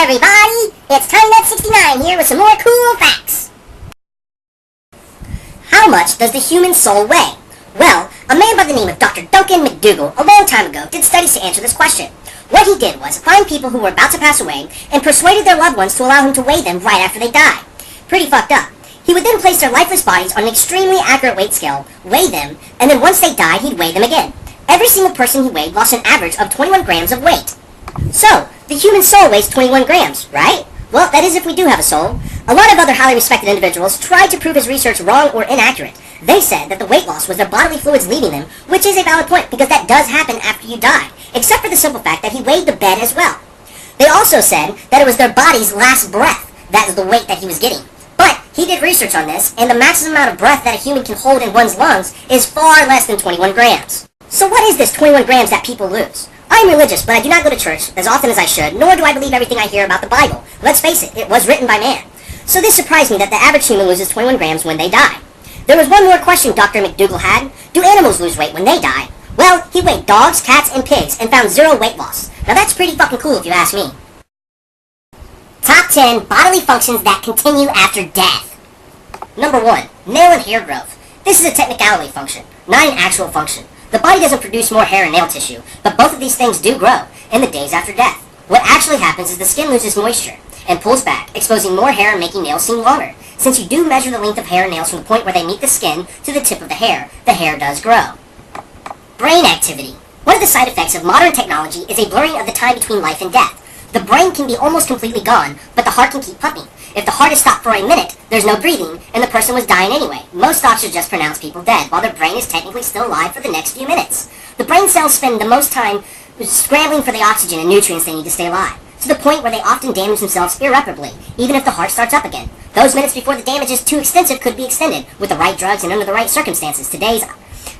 everybody! It's TinyNut69 here with some more cool facts. How much does the human soul weigh? Well, a man by the name of Dr. Duncan McDougall a long time ago did studies to answer this question. What he did was find people who were about to pass away and persuaded their loved ones to allow him to weigh them right after they died. Pretty fucked up. He would then place their lifeless bodies on an extremely accurate weight scale, weigh them, and then once they died, he'd weigh them again. Every single person he weighed lost an average of 21 grams of weight. So, the human soul weighs 21 grams, right? Well, that is if we do have a soul. A lot of other highly respected individuals tried to prove his research wrong or inaccurate. They said that the weight loss was their bodily fluids leaving them, which is a valid point because that does happen after you die, except for the simple fact that he weighed the bed as well. They also said that it was their body's last breath that is the weight that he was getting. But he did research on this, and the maximum amount of breath that a human can hold in one's lungs is far less than 21 grams. So what is this 21 grams that people lose? I am religious, but I do not go to church as often as I should, nor do I believe everything I hear about the Bible. Let's face it, it was written by man. So this surprised me that the average human loses 21 grams when they die. There was one more question Dr. McDougall had. Do animals lose weight when they die? Well, he weighed dogs, cats, and pigs and found zero weight loss. Now that's pretty fucking cool if you ask me. Top 10 bodily functions that continue after death. Number 1. Nail and hair growth. This is a technicality function, not an actual function. The body doesn't produce more hair and nail tissue, but both of these things do grow in the days after death. What actually happens is the skin loses moisture and pulls back, exposing more hair and making nails seem longer. Since you do measure the length of hair and nails from the point where they meet the skin to the tip of the hair does grow. Brain activity. One of the side effects of modern technology is a blurring of the time between life and death. The brain can be almost completely gone, but the heart can keep pumping. If the heart is stopped for a minute, there's no breathing, and the person was dying anyway. Most doctors just pronounce people dead, while their brain is technically still alive for the next few minutes. The brain cells spend the most time scrambling for the oxygen and nutrients they need to stay alive, to the point where they often damage themselves irreparably, even if the heart starts up again. Those minutes before the damage is too extensive could be extended, with the right drugs and under the right circumstances.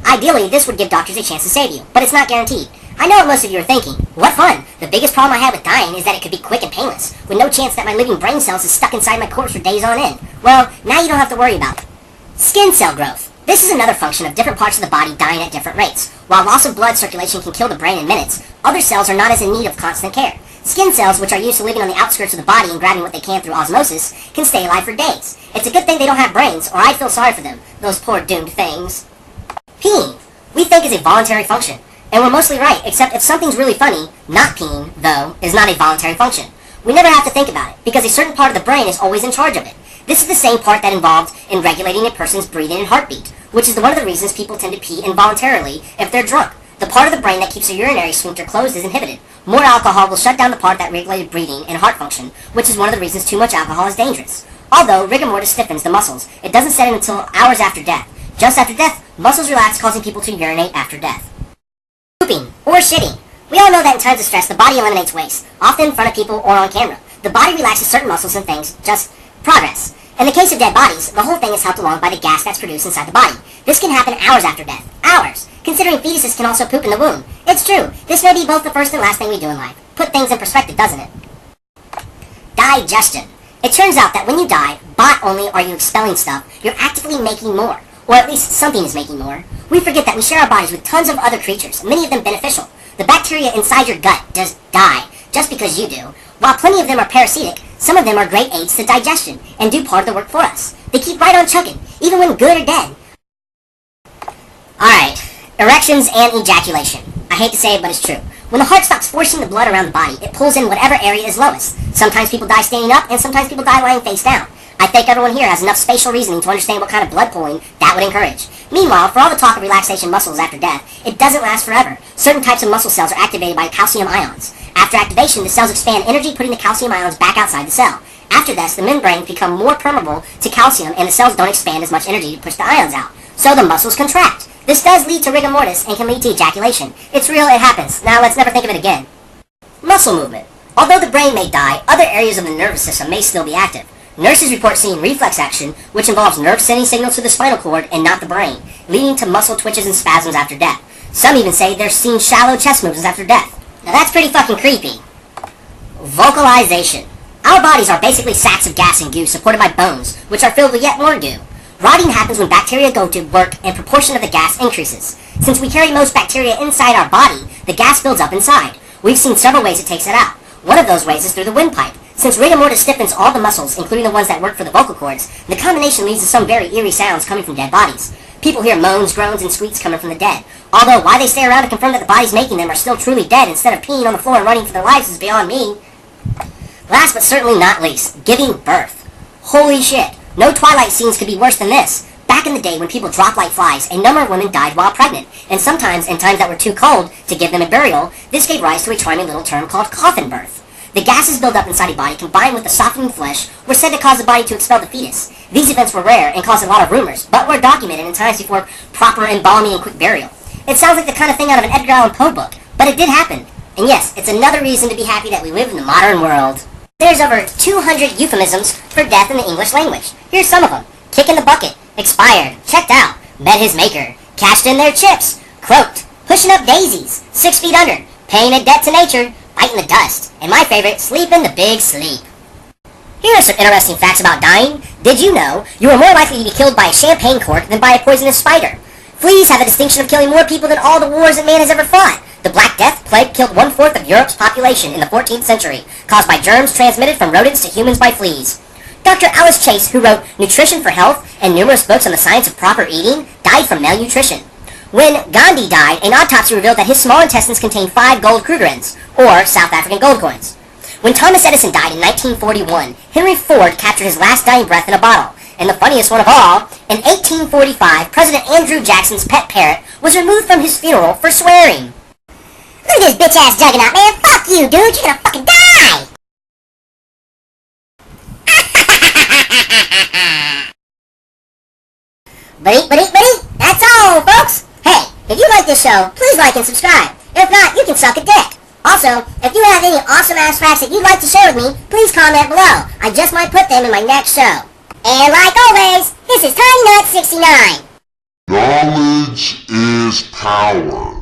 Ideally, this would give doctors a chance to save you, but it's not guaranteed. I know what most of you are thinking. What fun! The biggest problem I have with dying is that it could be quick and painless, with no chance that my living brain cells is stuck inside my corpse for days on end. Well, now you don't have to worry about it. Skin cell growth. This is another function of different parts of the body dying at different rates. While loss of blood circulation can kill the brain in minutes, other cells are not as in need of constant care. Skin cells, which are used to living on the outskirts of the body and grabbing what they can through osmosis, can stay alive for days. It's a good thing they don't have brains, or I'd feel sorry for them, those poor doomed things. Peeing, we think is a voluntary function. And we're mostly right, except if something's really funny, not peeing, though, is not a voluntary function. We never have to think about it, because a certain part of the brain is always in charge of it. This is the same part that involved in regulating a person's breathing and heartbeat, which is one of the reasons people tend to pee involuntarily if they're drunk. The part of the brain that keeps the urinary sphincter closed is inhibited. More alcohol will shut down the part that regulated breathing and heart function, which is one of the reasons too much alcohol is dangerous. Although rigor mortis stiffens the muscles, it doesn't set in until hours after death. Just after death, muscles relax, causing people to urinate after death. Pooping, or shitting. We all know that in times of stress, the body eliminates waste, often in front of people or on camera. The body relaxes certain muscles and things, just progress. In the case of dead bodies, the whole thing is helped along by the gas that's produced inside the body. This can happen hours after death. Hours! Considering fetuses can also poop in the womb. It's true, this may be both the first and last thing we do in life. Put things in perspective, doesn't it? Digestion. It turns out that when you die, not only are you expelling stuff, you're actively making more. Or at least something is making more. We forget that we share our bodies with tons of other creatures, many of them beneficial. The bacteria inside your gut does die, just because you do. While plenty of them are parasitic, some of them are great aids to digestion, and do part of the work for us. They keep right on chugging, even when good or dead. Alright, erections and ejaculation. I hate to say it, but it's true. When the heart stops forcing the blood around the body, it pulls in whatever area is lowest. Sometimes people die standing up, and sometimes people die lying face down. I think everyone here has enough spatial reasoning to understand what kind of blood pulling that would encourage. Meanwhile, for all the talk of relaxation muscles after death, it doesn't last forever. Certain types of muscle cells are activated by calcium ions. After activation, the cells expand energy, putting the calcium ions back outside the cell. After this, the membranes become more permeable to calcium, and the cells don't expand as much energy to push the ions out. So the muscles contract. This does lead to rigor mortis and can lead to ejaculation. It's real, it happens. Now let's never think of it again. Muscle movement. Although the brain may die, other areas of the nervous system may still be active. Nurses report seeing reflex action, which involves nerves sending signals to the spinal cord and not the brain, leading to muscle twitches and spasms after death. Some even say they're seeing shallow chest movements after death. Now that's pretty fucking creepy. Vocalization. Our bodies are basically sacks of gas and goo supported by bones, which are filled with yet more goo. Rotting happens when bacteria go to work and proportion of the gas increases. Since we carry most bacteria inside our body, the gas builds up inside. We've seen several ways it takes it out. One of those ways is through the windpipe. Since rigor mortis stiffens all the muscles, including the ones that work for the vocal cords, the combination leads to some very eerie sounds coming from dead bodies. People hear moans, groans, and squeaks coming from the dead. Although why they stay around to confirm that the bodies making them are still truly dead instead of peeing on the floor and running for their lives is beyond me. Last but certainly not least, giving birth. Holy shit, no Twilight scenes could be worse than this. Back in the day when people dropped like flies, a number of women died while pregnant, and sometimes in times that were too cold to give them a burial, this gave rise to a charming little term called coffin birth. The gases built up inside a body combined with the softening flesh were said to cause the body to expel the fetus. These events were rare and caused a lot of rumors, but were documented in times before proper embalming and quick burial. It sounds like the kind of thing out of an Edgar Allan Poe book, but it did happen. And yes, it's another reason to be happy that we live in the modern world. There's over 200 euphemisms for death in the English language. Here's some of them. Kick in the bucket, expired, checked out, met his maker, cashed in their chips, croaked, pushing up daisies, 6 feet under, paying a debt to nature, biting the dust, and my favorite, sleeping the big sleep. Here are some interesting facts about dying. Did you know you are more likely to be killed by a champagne cork than by a poisonous spider? Fleas have the distinction of killing more people than all the wars that man has ever fought. The Black Death plague killed 1/4 of Europe's population in the 14th century, caused by germs transmitted from rodents to humans by fleas. Dr. Alice Chase, who wrote Nutrition for Health and numerous books on the science of proper eating, died from malnutrition. When Gandhi died, an autopsy revealed that his small intestines contained 5 gold Krugerrands, or South African gold coins. When Thomas Edison died in 1941, Henry Ford captured his last dying breath in a bottle. And the funniest one of all, in 1845, President Andrew Jackson's pet parrot was removed from his funeral for swearing. Look at this bitch-ass juggernaut, man! Fuck you, dude! You're gonna fucking die! Buddy, that's all, folks! Hey, if you like this show, please like and subscribe. If not, you can suck a dick. Also, if you have any awesome-ass facts that you'd like to share with me, please comment below. I just might put them in my next show. And like always, this is Tiny Nut 69. Knowledge is power.